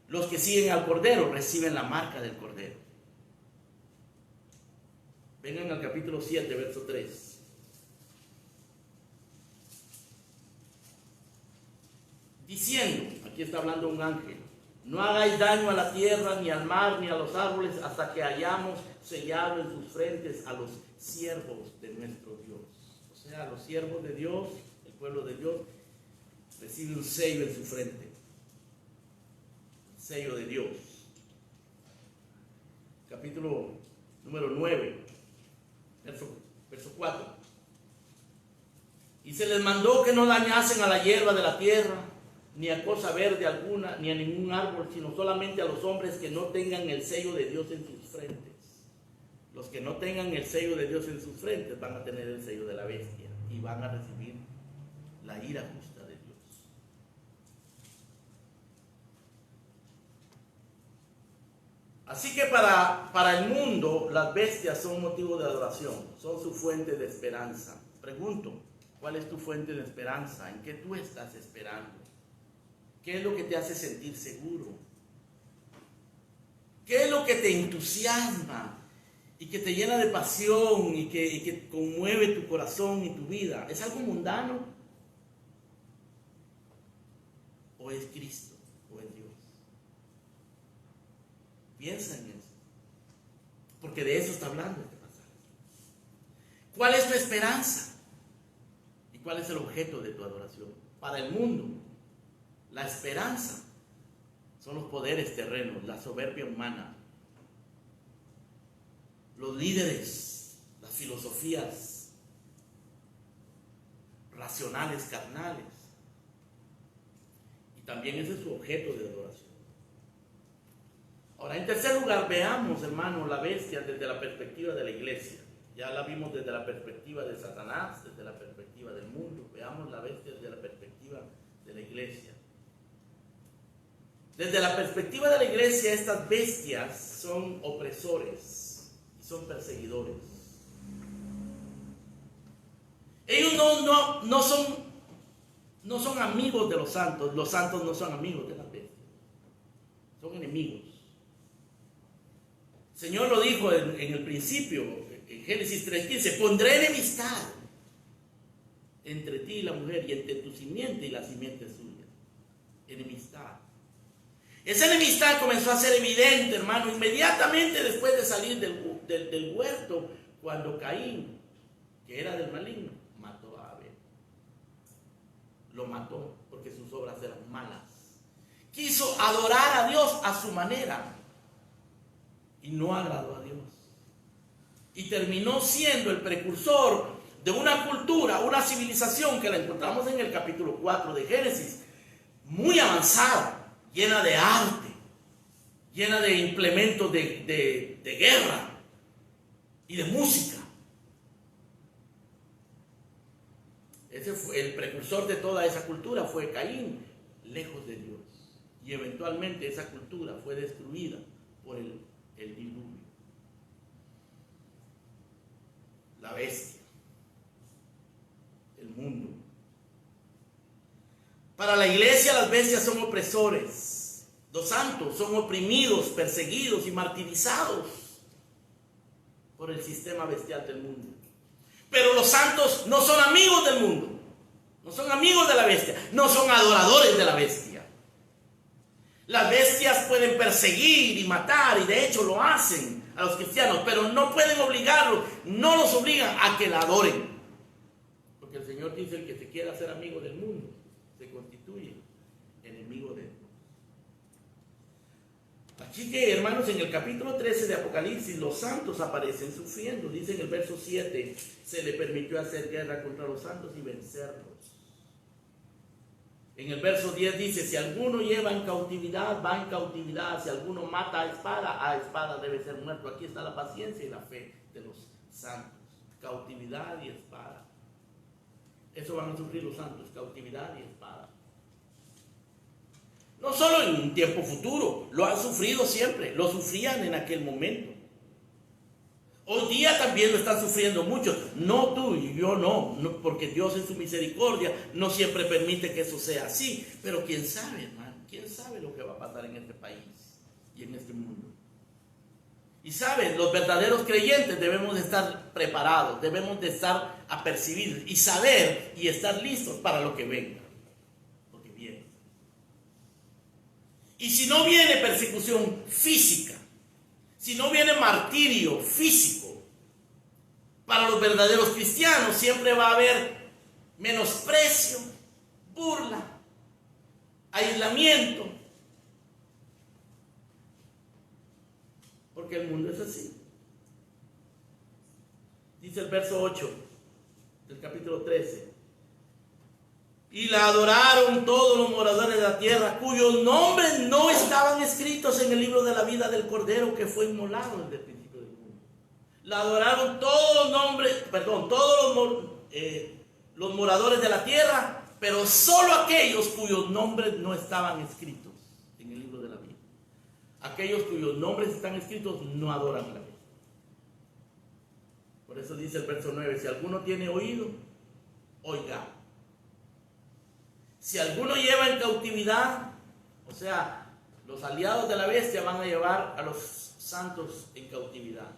Speaker 1: Los que siguen al Cordero reciben la marca del Cordero. Vengan al capítulo 7, verso 3. Diciendo, aquí está hablando un ángel: no hagáis daño a la tierra, ni al mar, ni a los árboles, hasta que hayamos sellado en sus frentes a los siervos de nuestro Dios. O sea, los siervos de Dios, el pueblo de Dios, recibe un sello en su frente. El sello de Dios. Capítulo número 9, verso 4. Y se les mandó que no dañasen a la hierba de la tierra, ni a cosa verde alguna, ni a ningún árbol, sino solamente a los hombres que no tengan el sello de Dios en sus frentes. Los que no tengan el sello de Dios en sus frentes van a tener el sello de la bestia y van a recibir la ira justa de Dios. Así que para el mundo las bestias son motivo de adoración, son su fuente de esperanza. Pregunto, ¿cuál es tu fuente de esperanza? ¿En qué tú estás esperando? ¿Qué es lo que te hace sentir seguro? ¿Qué es lo que te entusiasma y que te llena de pasión y que conmueve tu corazón y tu vida? ¿Es algo mundano? ¿O es Cristo? ¿O es Dios? Piensa en eso. Porque de eso está hablando este pasaje. ¿Cuál es tu esperanza? ¿Y cuál es el objeto de tu adoración? Para el mundo, la esperanza son los poderes terrenos, la soberbia humana, los líderes, las filosofías racionales, carnales. Y también ese es su objeto de adoración. Ahora, en tercer lugar, veamos, hermanos, la bestia desde la perspectiva de la iglesia. Ya la vimos desde la perspectiva de Satanás, desde la perspectiva del mundo. Veamos la bestia desde la perspectiva de la iglesia. Desde la perspectiva de la iglesia, estas bestias son opresores y son perseguidores. Ellos no son amigos de los santos no son amigos de las bestias, son enemigos. El Señor lo dijo en el principio, en Génesis 3:15: pondré enemistad entre ti y la mujer, y entre tu simiente y la simiente suya. Enemistad. Esa enemistad comenzó a ser evidente, hermano, inmediatamente después de salir del huerto, cuando Caín, que era del maligno, mató a Abel. Lo mató porque sus obras eran malas. Quiso adorar a Dios a su manera y no agradó a Dios. Y terminó siendo el precursor de una cultura, una civilización que la encontramos en el capítulo 4 de Génesis, muy avanzada, llena de arte, llena de implementos de guerra y de música. Ese fue el precursor de toda esa cultura, fue Caín, lejos de Dios. Y eventualmente esa cultura fue destruida por el diluvio. La bestia, el mundo. Para la iglesia las bestias son opresores. Los santos son oprimidos, perseguidos y martirizados por el sistema bestial del mundo. Pero los santos no son amigos del mundo, no son amigos de la bestia, no son adoradores de la bestia. Las bestias pueden perseguir y matar, y de hecho lo hacen a los cristianos, pero no pueden obligarlos, no los obligan a que la adoren. Porque el Señor dice: el que se quiera hacer amigo del mundo se constituye enemigo de Dios. Así que, hermanos, en el capítulo 13 de Apocalipsis, los santos aparecen sufriendo. Dice en el verso 7: se le permitió hacer guerra contra los santos y vencerlos. En el verso 10 dice: si alguno lleva en cautividad, va en cautividad. Si alguno mata a espada debe ser muerto. Aquí está la paciencia y la fe de los santos. Cautividad y espada. Eso van a sufrir los santos, cautividad y espada. No solo en un tiempo futuro, lo han sufrido siempre, lo sufrían en aquel momento. Hoy día también lo están sufriendo muchos, no tú y yo no, porque Dios en su misericordia no siempre permite que eso sea así, pero quién sabe, hermano, quién sabe lo que va a pasar en este país y en este mundo. Y saben, los verdaderos creyentes debemos de estar preparados, debemos de estar apercibidos y saber y estar listos para lo que venga, lo que viene. Y si no viene persecución física, si no viene martirio físico, para los verdaderos cristianos siempre va a haber menosprecio, burla, aislamiento, porque el mundo es así. Dice el verso 8 del capítulo 13: y la adoraron todos los moradores de la tierra, cuyos nombres no estaban escritos en el libro de la vida del Cordero que fue inmolado desde el principio del mundo. La adoraron todos los moradores de la tierra, pero solo aquellos cuyos nombres no estaban escritos en el libro de la vida. Aquellos cuyos nombres están escritos no adoran a la vida. Por eso dice el verso 9: si alguno tiene oído, oiga. Si alguno lleva en cautividad, o sea, los aliados de la bestia van a llevar a los santos en cautividad.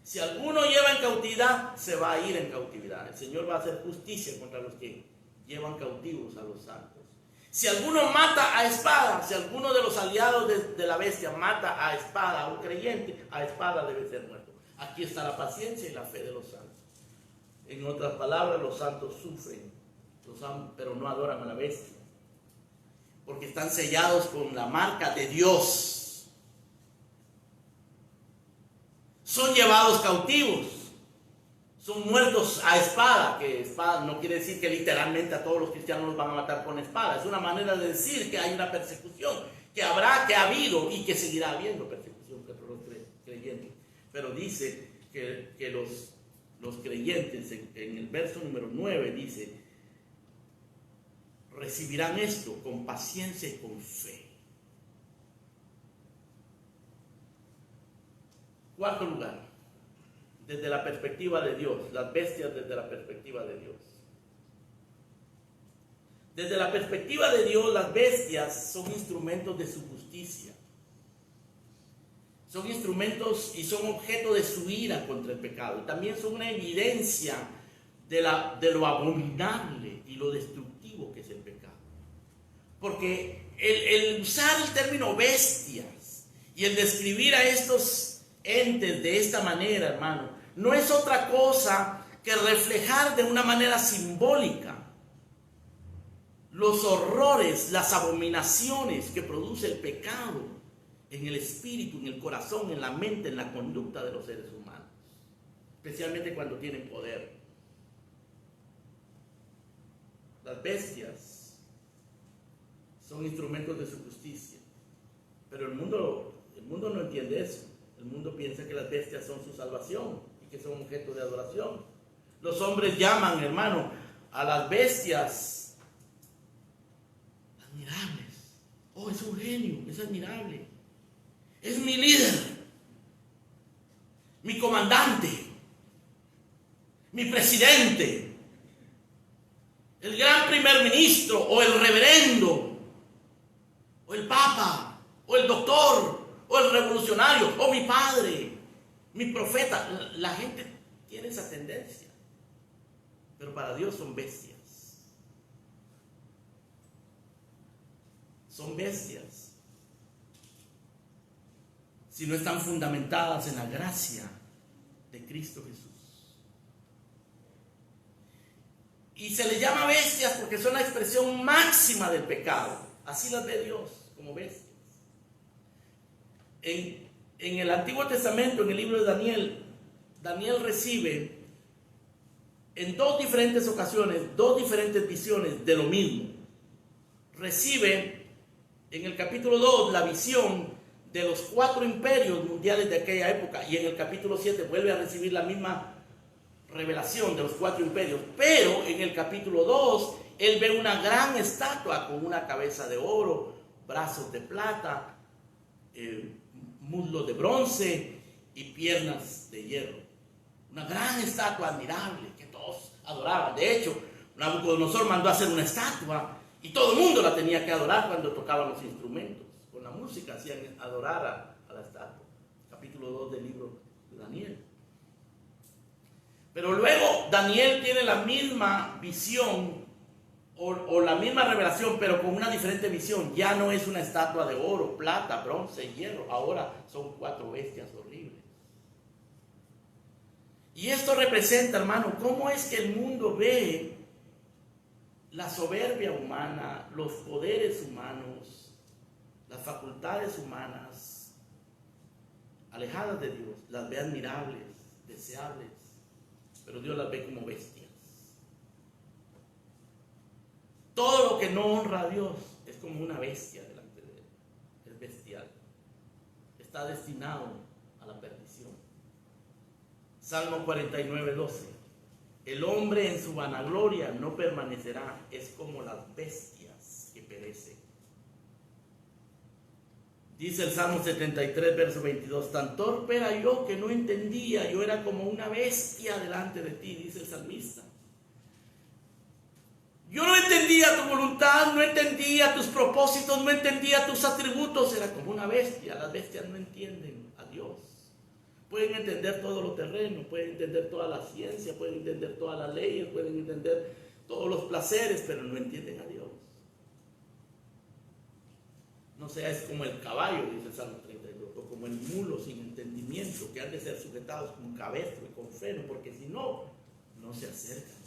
Speaker 1: Si alguno lleva en cautividad, se va a ir en cautividad. El Señor va a hacer justicia contra los que llevan cautivos a los santos. Si alguno mata a espada, si alguno de los aliados de la bestia mata a espada a un creyente, a espada debe ser muerto. Aquí está la paciencia y la fe de los santos. En otras palabras, los santos sufren, pero no adoran a la bestia, porque están sellados con la marca de Dios. Son llevados cautivos, son muertos a espada, que espada no quiere decir que literalmente a todos los cristianos los van a matar con espada, es una manera de decir que hay una persecución, que habrá, que ha habido y que seguirá habiendo persecución contra los creyentes. Pero dice que los creyentes, en el verso número 9 dice: recibirán esto con paciencia y con fe. Cuarto lugar, desde la perspectiva de Dios, las bestias desde la perspectiva de Dios. Desde la perspectiva de Dios, las bestias son instrumentos de su justicia. Son instrumentos y son objeto de su ira contra el pecado. Y también son una evidencia de lo abominable y lo destructivo que es el pecado. Porque el usar el término bestias y el describir a estos entes de esta manera, hermano, no es otra cosa que reflejar de una manera simbólica los horrores, las abominaciones que produce el pecado en el espíritu, en el corazón, en la mente, en la conducta de los seres humanos, especialmente cuando tienen poder. Las bestias son instrumentos de su justicia, pero el mundo no entiende eso. El mundo piensa que las bestias son su salvación y que son objeto de adoración. Los hombres llaman, hermano, a las bestias admirables. Oh, es un genio, es admirable. Es mi líder, mi comandante, mi presidente, el gran primer ministro, o el reverendo, o el papa, o el doctor, o el revolucionario, o mi padre, mi profeta. La gente tiene esa tendencia, pero para Dios son bestias. Son bestias si no están fundamentadas en la gracia de Cristo Jesús. Y se les llama bestias porque son la expresión máxima del pecado. Así las ve Dios, como bestias. En el Antiguo Testamento, en el libro de Daniel recibe en dos diferentes ocasiones, dos diferentes visiones de lo mismo. Recibe en el capítulo 2 la visión de los 4 imperios mundiales de aquella época, y en el capítulo 7 vuelve a recibir la misma revelación de los 4 imperios, pero en el capítulo 2 él ve una gran estatua con una cabeza de oro, brazos de plata, muslos de bronce y piernas de hierro. Una gran estatua admirable que todos adoraban. De hecho, Nabucodonosor mandó a hacer una estatua y todo el mundo la tenía que adorar cuando tocaban los instrumentos. Con la música hacían adorar a la estatua. Capítulo 2 del libro de Daniel. Pero luego Daniel tiene la misma visión o la misma revelación, pero con una diferente visión. Ya no es una estatua de oro, plata, bronce, hierro. Ahora son 4 bestias horribles. Y esto representa, hermano, cómo es que el mundo ve la soberbia humana, los poderes humanos, las facultades humanas, alejadas de Dios. Las ve admirables, deseables, pero Dios las ve como bestias. Todo lo que no honra a Dios es como una bestia delante de él. Es bestial. Está destinado a la perdición. Salmo 49, 12. El hombre en su vanagloria no permanecerá. Es como las bestias que perecen. Dice el Salmo 73, verso 22. Tan torpe era yo que no entendía. Yo era como una bestia delante de ti, dice el salmista. Yo no entendía tu voluntad, no entendía tus propósitos, no entendía tus atributos. Era como una bestia. Las bestias no entienden a Dios. Pueden entender todo lo terreno, pueden entender toda la ciencia, pueden entender todas las leyes, pueden entender todos los placeres, pero no entienden a Dios. No seas como el caballo, dice el Salmo 32, o como el mulo sin entendimiento, que han de ser sujetados con cabestro y con freno, porque si no, no se acercan.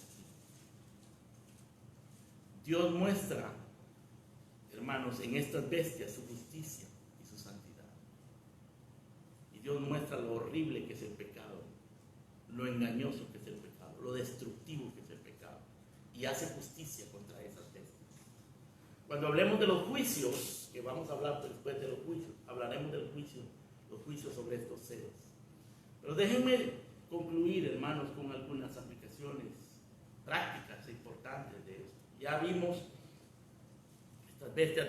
Speaker 1: Dios muestra, hermanos, en estas bestias su justicia y su santidad. Y Dios muestra lo horrible que es el pecado, lo engañoso que es el pecado, lo destructivo que es el pecado. Y hace justicia contra esas bestias. Cuando hablemos de los juicios, que vamos a hablar después de los juicios, hablaremos del juicio, los juicios sobre estos seres. Pero déjenme concluir, hermanos, con algunas aplicaciones prácticas e importantes de esto. Ya vimos estas bestias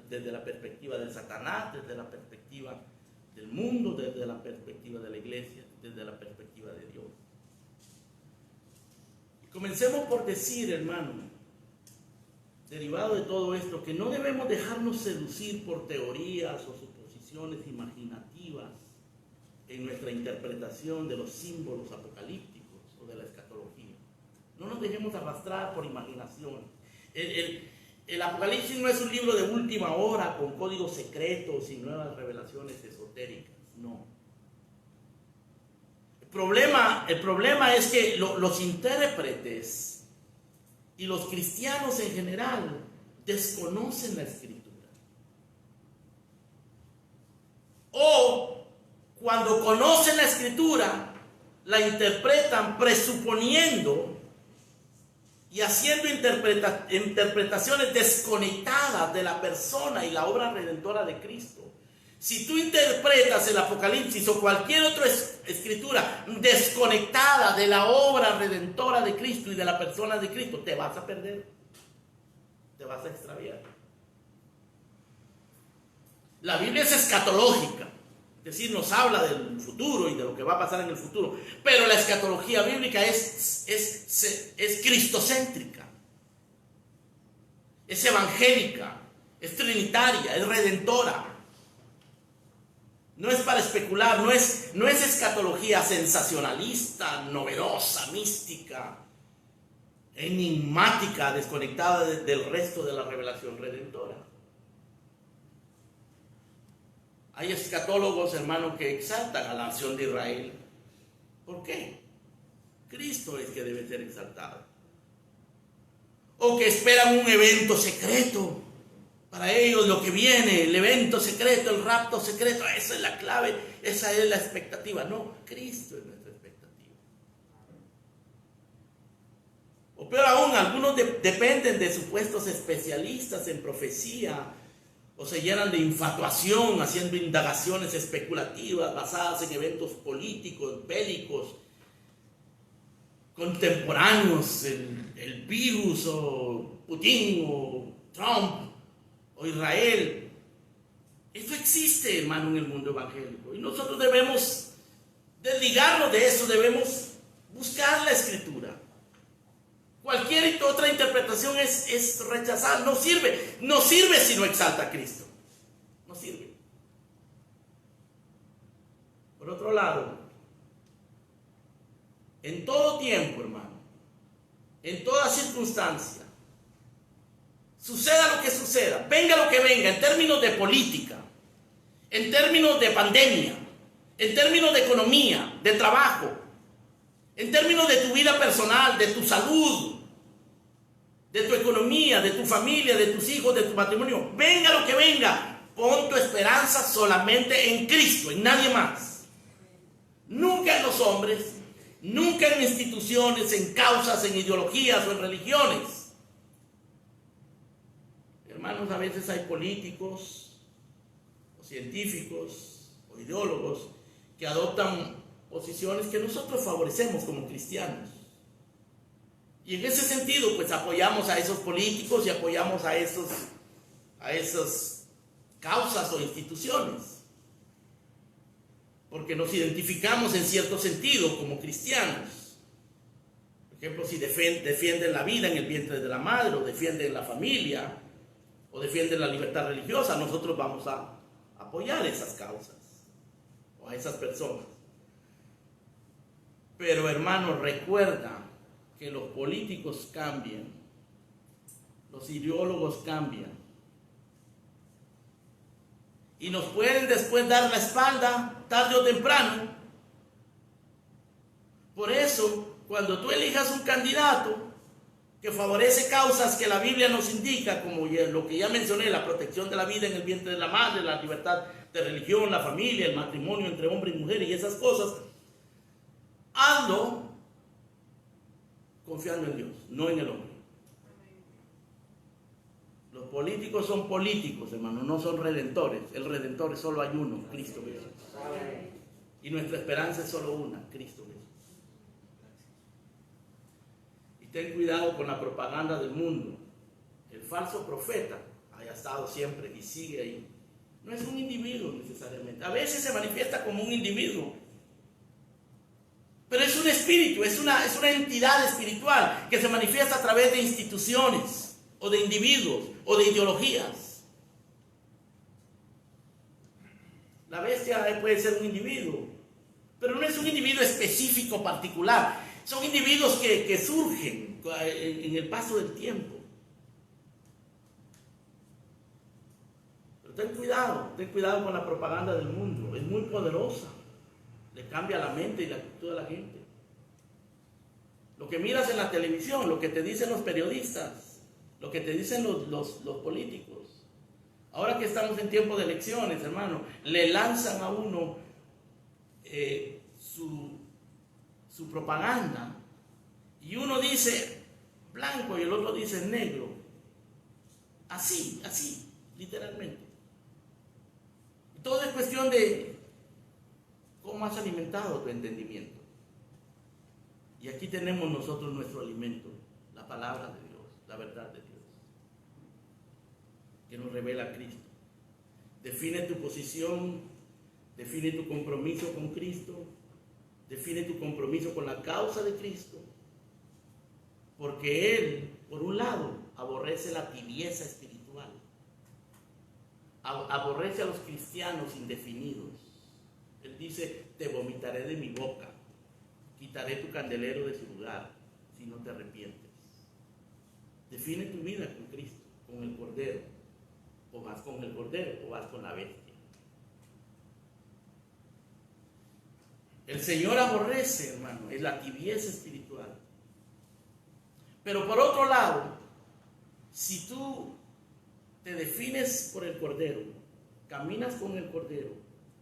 Speaker 1: desde la perspectiva de Satanás, desde la perspectiva del mundo, desde la perspectiva de la iglesia, desde la perspectiva de Dios. Y comencemos por decir, hermano, derivado de todo esto, que no debemos dejarnos seducir por teorías o suposiciones imaginativas en nuestra interpretación de los símbolos apocalípticos o de la escatología. No nos dejemos arrastrar por imaginación. El Apocalipsis no es un libro de última hora con códigos secretos y nuevas revelaciones esotéricas, no. El problema es que los intérpretes y los cristianos en general desconocen la Escritura. O cuando conocen la Escritura, la interpretan presuponiendo y haciendo interpretaciones desconectadas de la persona y la obra redentora de Cristo. Si tú interpretas el Apocalipsis o cualquier otra escritura desconectada de la obra redentora de Cristo y de la persona de Cristo, te vas a perder, te vas a extraviar. La Biblia es escatológica, es decir, nos habla del futuro y de lo que va a pasar en el futuro, pero la escatología bíblica es cristocéntrica, es evangélica, es trinitaria, es redentora. No es para especular, no es escatología sensacionalista, novedosa, mística, enigmática, desconectada del resto de la revelación redentora. Hay escatólogos, hermanos, que exaltan a la nación de Israel. ¿Por qué? Cristo es que debe ser exaltado. O que esperan un evento secreto. Para ellos lo que viene, el evento secreto, el rapto secreto, esa es la clave, esa es la expectativa. No, Cristo es nuestra expectativa. O peor aún, algunos dependen de supuestos especialistas en profecía, o se llenan de infatuación haciendo indagaciones especulativas basadas en eventos políticos, bélicos, contemporáneos, el virus, o Putin, o Trump, o Israel. Eso existe, hermano, en el mundo evangélico. Y nosotros debemos desligarnos de eso, debemos buscar la Escritura. Cualquier otra interpretación es rechazar, no sirve si no exalta a Cristo, no sirve. Por otro lado, en todo tiempo, hermano, en toda circunstancia, suceda lo que suceda, venga lo que venga, en términos de política, en términos de pandemia, en términos de economía, de trabajo, en términos de tu vida personal, de tu salud, de tu economía, de tu familia, de tus hijos, de tu matrimonio, venga lo que venga, pon tu esperanza solamente en Cristo, en nadie más. Nunca en los hombres, nunca en instituciones, en causas, en ideologías o en religiones. Hermanos, a veces hay políticos o científicos o ideólogos que adoptan posiciones que nosotros favorecemos como cristianos. Y en ese sentido, pues apoyamos a esos políticos y apoyamos a esas causas o instituciones. Porque nos identificamos en cierto sentido como cristianos. Por ejemplo, si defienden la vida en el vientre de la madre, o defienden la familia, o defienden la libertad religiosa, nosotros vamos a apoyar esas causas o a esas personas. Pero hermanos, recuerda que los políticos cambian, los ideólogos cambian, y nos pueden después dar la espalda tarde o temprano. Por eso, cuando tú elijas un candidato que favorece causas que la Biblia nos indica, como lo que ya mencioné, la protección de la vida en el vientre de la madre, la libertad de religión, la familia, el matrimonio entre hombre y mujer y esas cosas, hazlo confiando en Dios, no en el hombre. Los políticos son políticos, hermano, no son redentores. El redentor es solo hay uno, Cristo Jesús. Y nuestra esperanza es solo una, Cristo Jesús. Y ten cuidado con la propaganda del mundo. El falso profeta haya estado siempre y sigue ahí. No es un individuo necesariamente. A veces se manifiesta como un individuo, pero es un espíritu, es una entidad espiritual que se manifiesta a través de instituciones, o de individuos, o de ideologías. La bestia puede ser un individuo, pero no es un individuo específico, particular. Son individuos que surgen en el paso del tiempo. Pero ten cuidado con la propaganda del mundo, es muy poderosa. Le cambia la mente y la actitud de la gente. Lo que miras en la televisión, lo que te dicen los periodistas, lo que te dicen los políticos. Ahora que estamos en tiempo de elecciones, hermano, le lanzan a uno su propaganda, y uno dice blanco y el otro dice negro. Así, literalmente. Y todo es cuestión de cómo has alimentado tu entendimiento. Y aquí tenemos nosotros nuestro alimento, la palabra de Dios, la verdad de Dios, que nos revela a Cristo. Define tu posición, define tu compromiso con Cristo, define tu compromiso con la causa de Cristo, porque Él, por un lado, aborrece la tibieza espiritual, aborrece a los cristianos indefinidos. Él dice: te vomitaré de mi boca, quitaré tu candelero de su lugar si no te arrepientes. Define tu vida con Cristo, con el Cordero. O vas con el Cordero o vas con la bestia. El Señor aborrece, hermano, es la tibieza espiritual. Pero por otro lado, si tú te defines por el Cordero, caminas con el Cordero,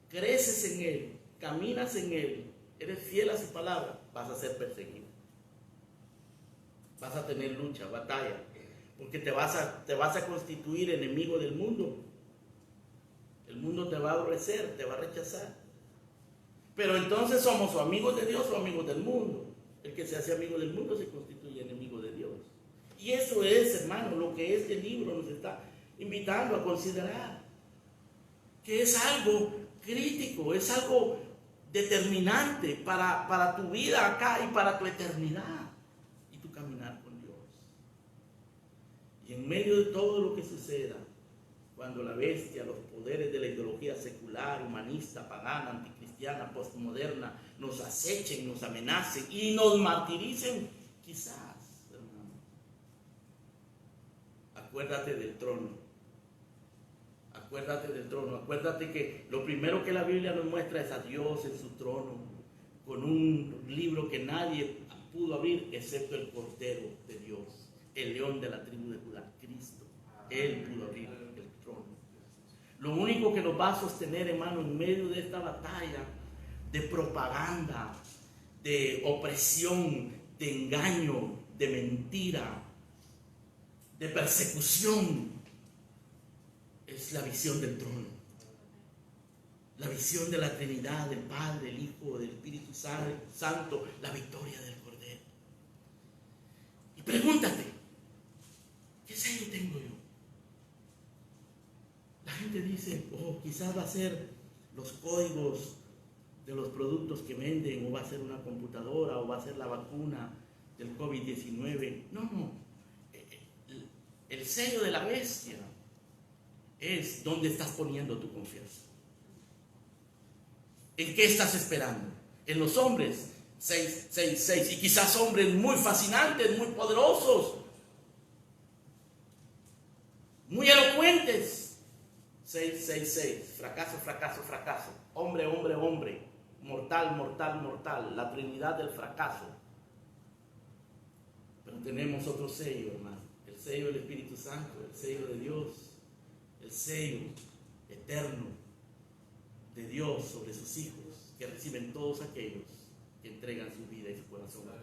Speaker 1: creces en Él, caminas en Él, eres fiel a su palabra, vas a ser perseguido. Vas a tener lucha, batalla, porque te vas a constituir enemigo del mundo. El mundo te va a aborrecer, te va a rechazar. Pero entonces somos o amigos de Dios o amigos del mundo. El que se hace amigo del mundo se constituye enemigo de Dios. Y eso es, hermano, lo que este libro nos está invitando a considerar. Que es algo crítico, es algo determinante para tu vida acá y para tu eternidad y tu caminar con Dios. Y en medio de todo lo que suceda, cuando la bestia, los poderes de la ideología secular, humanista, pagana, anticristiana, postmoderna, nos acechen, nos amenacen y nos martiricen, quizás, hermano, acuérdate del trono. Acuérdate del trono. Acuérdate que lo primero que la Biblia nos muestra es a Dios en su trono, con un libro que nadie pudo abrir excepto el Cordero de Dios, el león de la tribu de Judá, Cristo. Él pudo abrir el trono. Lo único que nos va a sostener, hermano, en medio de esta batalla de propaganda, de opresión, de engaño, de mentira, de persecución, es la visión del trono, la visión de la Trinidad, del Padre, el Hijo, del Espíritu Santo, la victoria del Cordero. Y pregúntate, ¿qué sello tengo yo? La gente dice, oh, quizás va a ser los códigos de los productos que venden, o va a ser una computadora, o va a ser la vacuna del COVID-19. No, el sello de la bestia es donde estás poniendo tu confianza. ¿En qué estás esperando? En los hombres, 666, y quizás hombres muy fascinantes, muy poderosos, muy elocuentes. 666, fracaso, fracaso, fracaso, hombre, hombre, hombre, mortal, mortal, mortal, la Trinidad del fracaso. Pero tenemos otro sello, hermano, el sello del Espíritu Santo, el sello de Dios, el sello eterno de Dios sobre sus hijos, que reciben todos aquellos que entregan su vida y su corazón a